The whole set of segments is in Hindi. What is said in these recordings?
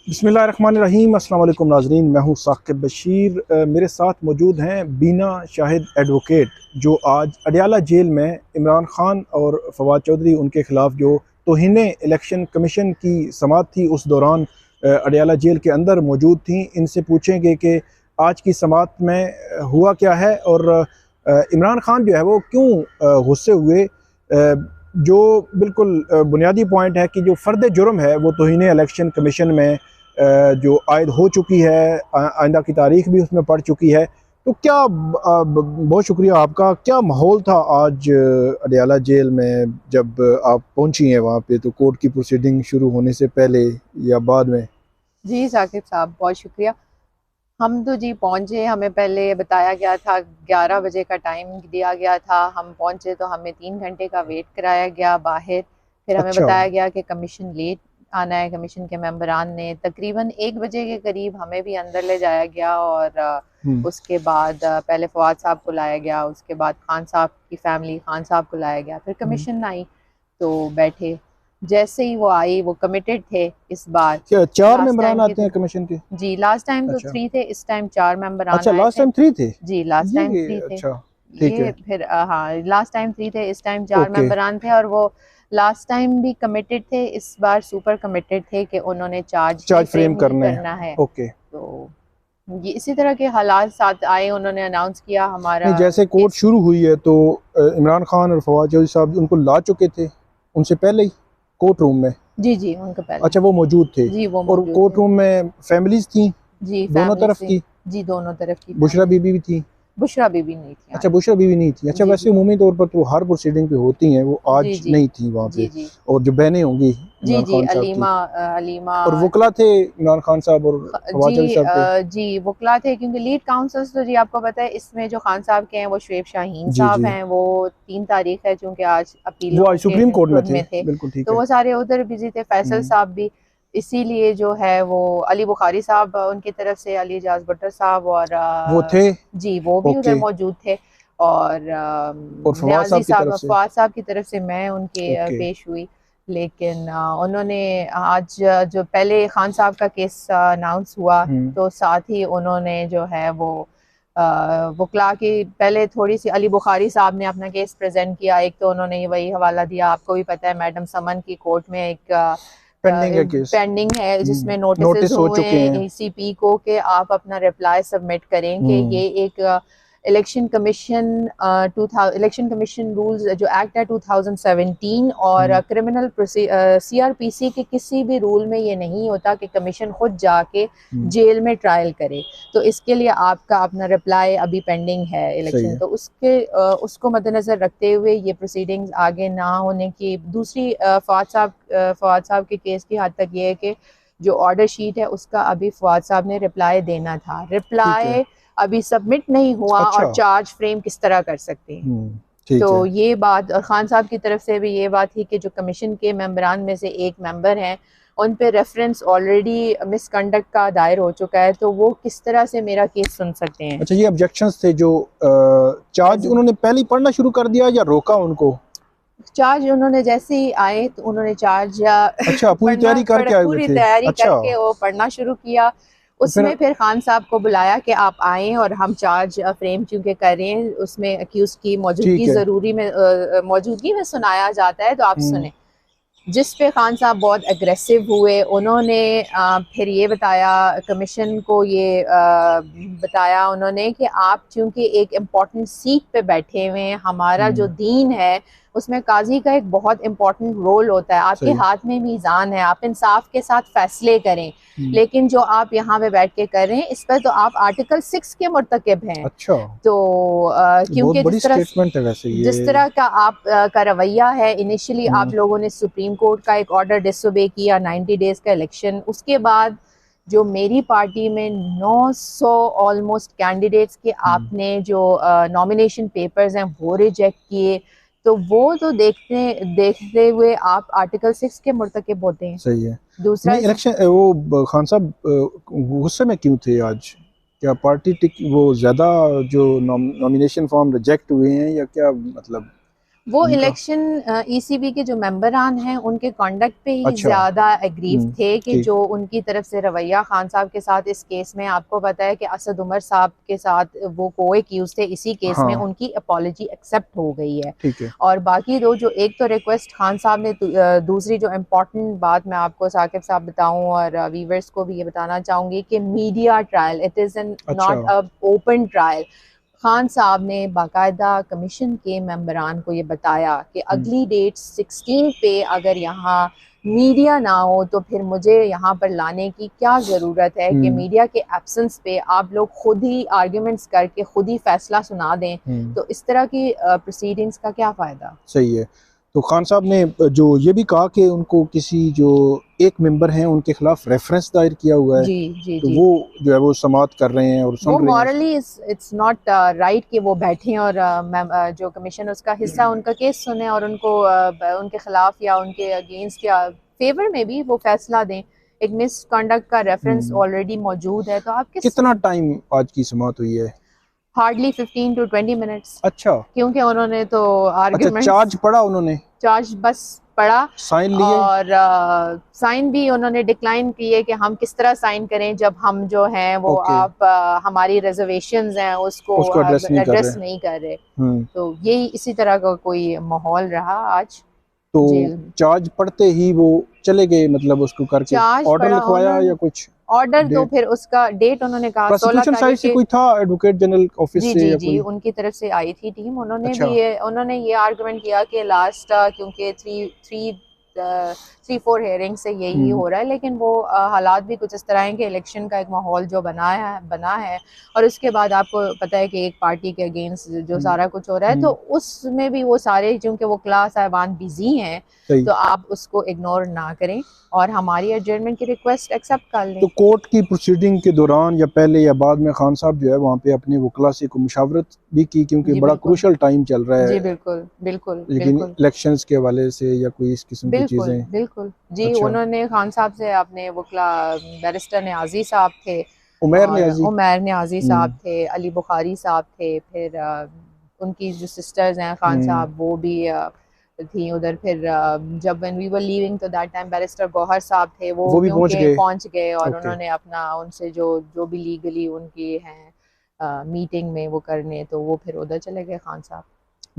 बिस्मिल्लाहिर्रहमानिर्रहीम। अस्सलाम वालेकुम नाज़रीन, मैं हूँ साकिब बशीर। मेरे साथ मौजूद हैं बीना शाहिद एडवोकेट, जो आज अडियाला जेल में इमरान खान और फवाद चौधरी उनके ख़िलाफ़ जो तौहीने इलेक्शन कमीशन की समाअत थी उस दौरान अडियाला जेल के अंदर मौजूद थी। इनसे पूछेंगे कि आज की समाअत में हुआ क्या है और इमरान खान जो है वो क्यों गुस्से हुए। जो बिल्कुल बुनियादी पॉइंट है कि जो फ़र्द जुर्म है वो तौहीने इलेक्शन कमीशन में जो आयद हो चुकी है, आइंदा की तारीख भी उसमें पड़ चुकी है। तो क्या बहुत शुक्रिया आपका। क्या माहौल था आज अडियाला जेल में जब आप पहुंची हैं वहाँ पे, तो कोर्ट की प्रोसीडिंग शुरू होने से पहले या बाद में? जी साकिब साहब, बहुत शुक्रिया। हम तो जी पहुंचे, हमें पहले बताया गया था, 11 बजे का टाइम दिया गया था। हम पहुंचे तो हमें 3 घंटे का वेट कराया गया बाहर। फिर हमें अच्छा। बताया गया कि कमीशन लेट आना है। कमीशन के मेंबरान ने तकरीबन 1 बजे के करीब हमें भी अंदर ले जाया गया और हम्म। उसके बाद पहले फवाद साहब को लाया गया, उसके बाद खान साहब की फैमिली, खान साहब को लाया गया, फिर हम्म। कमीशन आई तो बैठे। जैसे ही वो आई, वो कमिटेड थे इस बार। क्या 4 लास्ट मेंबरान टाइम की आते तो हैं कमीशन के? जी, लास्ट टाइम तो अच्छा। 3 थे, इस टाइम 4 मेंबरान अच्छा, आए लास्ट थे। टाइम 3 थे। जी, लास्ट टाइम ये 3 थे। अच्छा। ठीक ये है। फिर हाँ, लास्ट टाइम 3 थे, इस टाइम 4 ओके। मेंबरान थे और वो लास्ट टाइम भी कमिटेड थे, इस बार सुपर कमिटेड थे कि उन्होंने चार्ज ही चार्ज फ्रेम फ्रेम ही करना है। करना है। ओके। तो ये इसी तरह के हालात साथ आए, उन्होंने अनाउंस किया नहीं, हमारा जैसे कोर्ट केस। शुरू हुई है तो इमरान खान और फवाद चौधरी साहब उनको ला चुके थे उनसे पहले ही कोर्ट रूम में? जी, जी, उनके पहले। अच्छा, वो मौजूद थे। जी, वो और मौजूद कोर्ट थे। रूम में फैमिलीज थी जी, दोनों फैमिली तरफ से। की? जी, दोनों तरफ की बुशरा फैमिली। बीबी भी थी? बुशरा बीबी नहीं थी अच्छा, आज। बुशरा बीवी नहीं थी। अच्छा, जी, वैसे जी। उमूमी तौर पर तो हर प्रोसीडिंग पे होती हैं, वो जी, आज जी। नहीं थी वहाँ जी, पे। जी। और जो बहनें होंगी जी, इमरान जी, खान साहब की, अलीमा अलीमा। और वकला थे इमरान खान साहब और फवाद जी, चौधरी साहब के? जी, वकला थे, क्योंकि लीड काउंसल्स तो जी आपको पता है इसमें जो खान साहब के हैं वो शुएब शाहीन जी साहब जी। हैं। वो 3 तारीख है, चूंकि आज वो अपीलों आज के सुप्रीम कोर्ट में धुन थे। में थे, बिल्कुल ठीक तो है। वो सारे उधर बिजी थे, फैसल हम्म। साहब भी। इसीलिए जो है वो अली बुखारी साहब उनकी तरफ से, अली एजाज भुट्टर साहब और वो थे। जी वो भी उधर ओके। मौजूद थे। और और फवाद न्याजी साहब की तरफ साहब, से? फवाद साहब की तरफ से मैं उनके ओके। पेश हुई। लेकिन उन्होंने आज जो पहले खान साहब का केस अनाउंस हुआ, हम्म। तो साथ ही उन्होंने जो है वो वकला की पहले थोड़ी सी, अली बुखारी साहब ने अपना केस प्रेजेंट किया। एक तो उन्होंने ये वही हवाला दिया, आपको भी पता है मैडम समन की कोर्ट में एक पेंडिंग है केस। पेंडिंग है जिसमें नोटिस नोटिस हो हुए चुके हैं। ईसीपी को कि आप अपना रिप्लाई सबमिट करें कि हम्म। ये एक election commission election commission rules जो एक्ट है 2017 और हम्म। क्रिमिनल सीआरपीसी के किसी भी रूल में ये नहीं होता कि कमीशन खुद जाके हम्म। जेल में ट्रायल करे। तो इसके लिए आपका अपना रिप्लाई अभी पेंडिंग है सही इलेक्शन, है। तो उसको मद्देनजर रखते हुए ये प्रोसीडिंग्स आगे ना होने की दूसरी फवाद साहब के केस की हद तक ये है कि जो ऑर्डर शीट है उसका अभी फवाद साहब ने रिप्लाई देना था, ठीक है। रिप्लाई अभी सबमिट नहीं हुआ और अच्छा। चार्ज फ्रेम किस तरह कर सकते हैं। ठीक तो है। ये बात, और खान साहब की तरफ से भी ये बात थी कि जो कमीशन के मेंबरान में से एक मेंबर हैं उन पे रेफरेंस ऑलरेडी मिसकंडक्ट का दायर हो चुका है, तो वो किस तरह से मेरा केस सुन सकते हैं। अच्छा, ये ऑब्जेक्शंस थे जो चार्ज उन्होंने पहले ही पढ़ना शुरू कर दिया या रोका उनको? चार्ज उन्होंने जैसे ही आए तो उन्होंने चार्ज अच्छा, पूरी तैयारी करके आए हुए पूरी थे। तैयारी अच्छा। करके वो पढ़ना शुरू किया। तो फिर? उसमें फिर खान साहब को बुलाया कि आप आए और हम चार्ज फ्रेम चूंकि कर रहे हैं, उसमें अक्यूज की ठीक मौजूदगी है। जरूरी में मौजूदगी में सुनाया जाता है, तो आप हम्म। सुने। जिस पे खान साहब बहुत अग्रेसिव हुए। उन्होंने फिर ये बताया कमीशन को, ये बताया उन्होंने कि आप चूंकि एक इम्पॉर्टेंट सीट पे बैठे हुए हैं, हमारा जो हम्म। दीन है उसमें काजी का एक बहुत इम्पोर्टेंट रोल होता है, आपके सही। हाथ में मीज़ान है, आप इंसाफ के साथ फैसले करें। हम्म। लेकिन जो आप यहाँ पे बैठ के कर रहे हैं इस पर तो आप आर्टिकल 6 के मुर्तकिब हैं। अच्छा, तो बहुत क्योंकि बड़ी स्टेटमेंट है वैसे जिस ये। तरह का आप का रवैया है, इनिशियली हम्म। आप लोगों ने सुप्रीम कोर्ट का एक ऑर्डर डिसोबे किया, 90 डेज का इलेक्शन, उसके बाद जो मेरी पार्टी में 900 ऑलमोस्ट कैंडिडेट्स के हम्म। आपने जो नॉमिनेशन पेपर्स हैं वो रिजेक्ट किए। तो वो तो देखते देखते हुए आप आर्टिकल 6 के मुर्तकिब होते हैं। सही है। दूसरा नहीं, इलेक्शन वो खान साहब गुस्से में क्यों थे आज? क्या पार्टी टिक वो ज़्यादा जो नॉमिनेशन फॉर्म रिजेक्ट हुए हैं या क्या मतलब? वो उनका? इलेक्शन ईसीबी के जो मेंबरान हैं उनके कंडक्ट पे ही अच्छा। ज्यादा एग्रीव थे कि ठीक। जो उनकी तरफ से रवैया खान साहब के साथ इस केस में, आपको पता है कि असद उमर साहब के साथ वो को एक्यूज थे इसी केस में, हाँ। उनकी अपॉलजी एक्सेप्ट हो गई है। ठीक है। और बाकी दो जो एक तो रिक्वेस्ट खान साहब ने, दूसरी जो इम्पोर्टेंट बात मैं आपको साकिब साहब बताऊं और वीवर्स को भी ये बताना चाहूंगी कि media trial, it is an अच्छा। Not a open trial. Khan साहब ने बाकायदा कमीशन के मेंबरान को ये बताया कि अगली डेट 16 पे अगर यहाँ मीडिया ना हो तो फिर मुझे यहाँ पर लाने की क्या ज़रूरत है कि मीडिया के एब्सेंस पे आप लोग खुद ही आर्ग्यूमेंट्स करके खुद ही फैसला सुना दें। तो इस तरह की प्रोसीडिंग्स का क्या फ़ायदा। सही है। तो खान साहब ने जो ये भी कहा कि उनको किसी जो एक मेंबर हैं उनके खिलाफ रेफरेंस दायर किया हुआ है, जी जी तो जी। वो जो है वो समाअत कर रहे हैं और वो सुन रहे हैं। मॉरली इट्स नॉट राइट कि वो बैठें और जो कमीशन उसका हिस्सा उनका केस सुने और उनको उनके खिलाफ या उनके अगेंस्ट या फेवर में भी वो फैसला दें। एक मिस कंडक्ट का रेफरेंस ऑलरेडी मौजूद है, तो आप कितना टाइम आज की समाअत हुई है? Hardly 15 to 20 minutes. अच्छा। क्योंकि उन्होंने तो अच्छा, आर्ग्यूमेंट्स, चार्ज पढ़ा उन्होंने? चार्ज बस पढ़ा साइन लिए? और साइन भी उन्होंने डिक्लाइन किए कि हम किस तरह साइन करें जब हम जो हैं वो ओके। आप हमारी रिजर्वेशंस हैं उसको उसको एड्रेस नहीं कर एड्रेस रहे। नहीं कर रहे। तो यही इसी तरह का कोई माहौल रहा आज तो जेल में। चार्ज पढ़ते ही वो चले गए, मतलब उसको करके चार्ज ऑर्डर पढ़ा लिखवाया या कुछ ऑर्डर, तो डेट? फिर उसका डेट उन्होंने कहा 16 प्रोसिक्यूशन साइड तारीख से के। कोई था, एडवोकेट जनरल ऑफिस जी से जी या जी, कोई? उनकी तरफ से आई थी टीम। अच्छा। उन्होंने ये आर्गुमेंट किया कि लास्ट क्योंकि थ्री फोर हेयरिंग से यही हो रहा है, लेकिन वो हालात भी कुछ इस तरह हैं कि इलेक्शन का एक माहौल जो बना है और उसके बाद आपको पता है कि एक पार्टी के अगेंस्ट जो सारा कुछ हो रहा है, तो उसमें भी वो सारे, क्योंकि वो क्लास साहबान बिजी हैं, तो आप उसको इग्नोर ना करें और हमारी एडजर्नमेंट की रिक्वेस्ट एक्सेप्ट कर लें। तो कोर्ट की प्रोसीडिंग के दौरान या पहले या बाद में खान साहब जो है वहाँ पे अपने वकला से को मुशावरत भी की, क्योंकि बड़ा क्रूशल टाइम चल रहा है। जी बिल्कुल बिल्कुल लेकिन बिल्कुल इलेक्शंस के हवाले से या कोई इस किस्म की बिल्कुल चीज़ें? बिल्कुल जी। अच्छा। उन्होंने खान साहब से अपने वकला, बैरिस्टर न्याजी साहब थे उमैर और न्याजी। उमैर न्याजी साहब थे, अली बुखारी साहब थे, फिर उनकी जो सिस्टर्स हैं खान साहब वो भी थी उधर। फिर जब व्हेन वी वर लीविंग तो दैट टाइम बैरिस्टर गौहर साहब थे, वो भी क्योंकि पहुंच पहुंच गए और गए। उन्होंने अपना उनसे जो भी लीगली उनकी हैं मीटिंग में वो करने, तो वो फिर उधर चले गए खान साहब।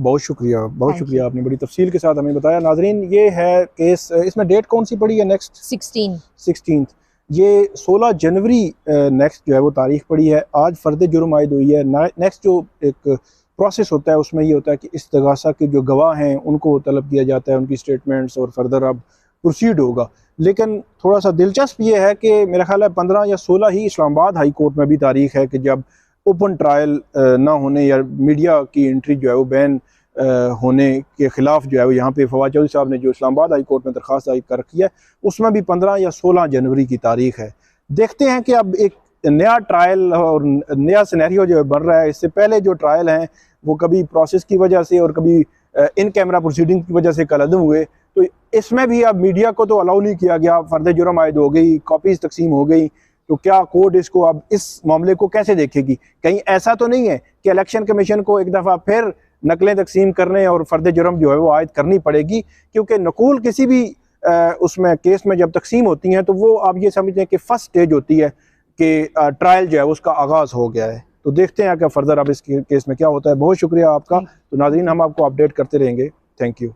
बहुत शुक्रिया, बहुत थैंक शुक्रिया, यू। आपने बड़ी तफसील के साथ हमें बताया। नाजरीन, ये है केस, इसमें डेट कौन सी पड़ी है? नेक्स्ट 16। ये 16 जनवरी नेक्स्ट जो है वो तारीख पड़ी है। आज फ़र्द जुर्म आयद हुई है। नेक्स्ट जो एक प्रोसेस होता है उसमें ये होता है कि इस्तगासा के जो गवाह हैं उनको तलब किया जाता है, उनकी स्टेटमेंट्स, और फर्दर अब प्रोसीड होगा। लेकिन थोड़ा सा दिलचस्प ये है कि मेरा ख्याल है 15 या 16 ही इस्लामाबाद हाई कोर्ट में भी तारीख है कि जब ओपन ट्रायल ना होने या मीडिया की एंट्री जो है वो बैन होने के ख़िलाफ़ जो है वो यहाँ पे फवाद चौधरी साहब ने जो इस्लामाबाद हाई कोर्ट में दरख्वास्त दायर कर रखी है, उसमें भी 15 या 16 जनवरी की तारीख है। देखते हैं कि अब एक नया ट्रायल और नया सिनेरियो जो बन रहा है। इससे पहले जो ट्रायल हैं वो कभी प्रोसेस की वजह से और कभी इन कैमरा प्रोसीडिंग की वजह से कलअदम हुए, तो इसमें भी अब मीडिया को तो अलाउ नहीं किया गया। फ़र्द जुर्म आयद हो गई, कॉपीज़ तकसीम हो गई, तो क्या कोर्ट इसको अब इस मामले को कैसे देखेगी? कहीं ऐसा तो नहीं है कि इलेक्शन कमीशन को एक दफ़ा फिर नकलें तकसीम करने और फ़र्द जुर्म जो है वो आयद करनी पड़ेगी? क्योंकि नकूल किसी भी उसमें केस में जब तकसीम होती हैं तो वो आप ये समझते हैं कि फ़र्स्ट स्टेज होती है कि ट्रायल जो है उसका आगाज़ हो गया है। तो देखते हैं कि फर्दर अब इस केस में क्या होता है। बहुत शुक्रिया आपका। तो नाज़रीन, हम आपको अपडेट करते रहेंगे। Thank you.